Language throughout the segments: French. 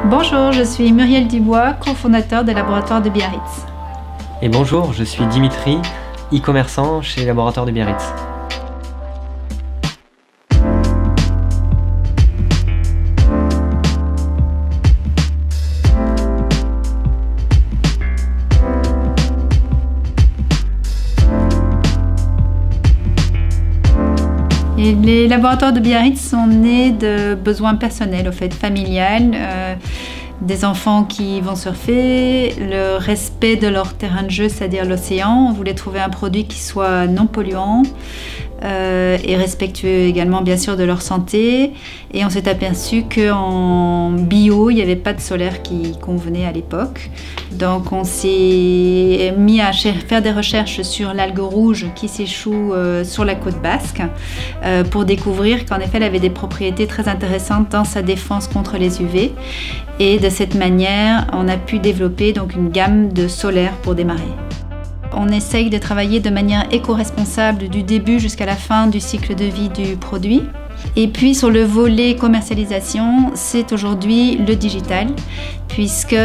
Bonjour, je suis Muriel Dubois, cofondateur des laboratoires de Biarritz. Et bonjour, je suis Dimitri, e-commerçant chez les laboratoires de Biarritz. Et les laboratoires de Biarritz sont nés de besoins personnels, au fait, familial, des enfants qui vont surfer, le respect de leur terrain de jeu, c'est-à-dire l'océan. On voulait trouver un produit qui soit non polluant et respectueux également, bien sûr, de leur santé. Et on s'est aperçu qu'en bio, il n'y avait pas de solaire qui convenait à l'époque. Donc on s'est mis à faire des recherches sur l'algue rouge qui s'échoue sur la côte basque pour découvrir qu'en effet elle avait des propriétés très intéressantes dans sa défense contre les UV. Et de cette manière, on a pu développer donc une gamme de solaires pour démarrer. On essaye de travailler de manière éco-responsable du début jusqu'à la fin du cycle de vie du produit. Et puis sur le volet commercialisation, c'est aujourd'hui le digital, puisque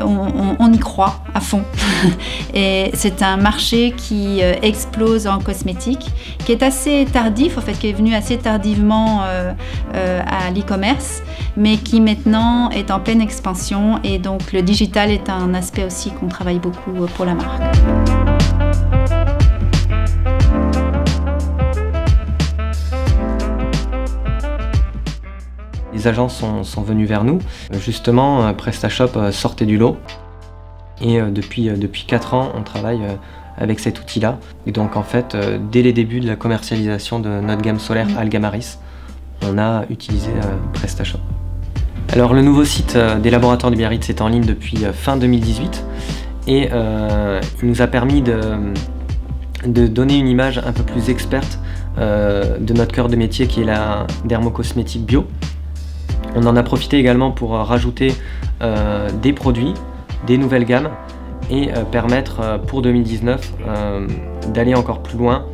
on y croit à fond. Et c'est un marché qui explose en cosmétique, qui est assez tardif, en fait, qui est venu assez tardivement à l'e-commerce, mais qui maintenant est en pleine expansion. Et donc le digital est un aspect aussi qu'on travaille beaucoup pour la marque. Les agences sont venues vers nous. Justement, PrestaShop sortait du lot. Et depuis 4 ans, on travaille avec cet outil-là. Et donc en fait, dès les débuts de la commercialisation de notre gamme solaire Algamaris, on a utilisé PrestaShop. Alors le nouveau site des laboratoires de Biarritz est en ligne depuis fin 2018 et il nous a permis de donner une image un peu plus experte de notre cœur de métier qui est la dermocosmétique bio. On en a profité également pour rajouter des produits, des nouvelles gammes et permettre pour 2019 d'aller encore plus loin.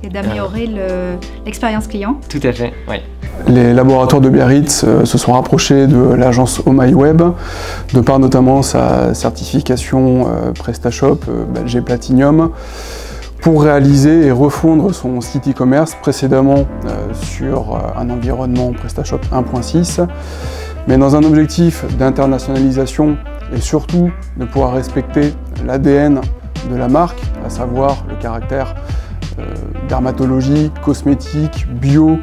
Et d'améliorer l'expérience client. Tout à fait, oui. Les laboratoires de Biarritz se sont rapprochés de l'agence OhMyWeb, de par notamment sa certification PrestaShop G Platinum, pour réaliser et refondre son site e-commerce précédemment sur un environnement PrestaShop 1.6, mais dans un objectif d'internationalisation et surtout de pouvoir respecter l'ADN de la marque, à savoir le caractère dermatologique, cosmétique, bio,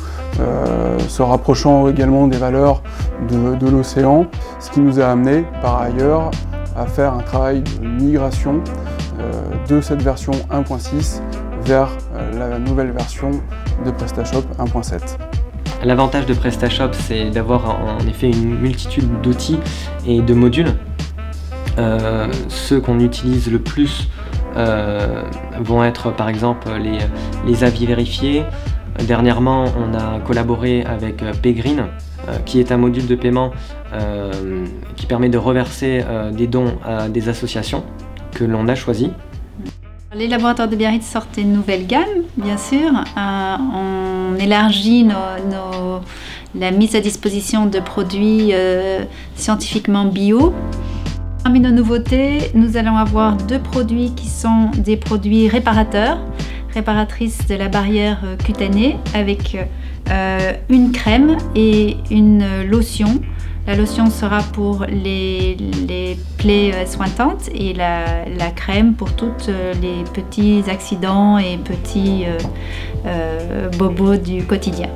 se rapprochant également des valeurs de l'océan, ce qui nous a amené par ailleurs à faire un travail de migration de cette version 1.6 vers la nouvelle version de PrestaShop 1.7. L'avantage de PrestaShop, c'est d'avoir en effet une multitude d'outils et de modules. Ceux qu'on utilise le plus vont être par exemple les avis vérifiés. Dernièrement, on a collaboré avec Paygreen, qui est un module de paiement qui permet de reverser des dons à des associations que l'on a choisies. Les laboratoires de Biarritz sortent une nouvelle gamme, bien sûr. On élargit la mise à disposition de produits scientifiquement bio. Parmi nos nouveautés, nous allons avoir 2 produits qui sont des produits réparateurs, réparatrices de la barrière cutanée, avec une crème et une lotion. La lotion sera pour les plaies sointantes et la crème pour tous les petits accidents et petits bobos du quotidien.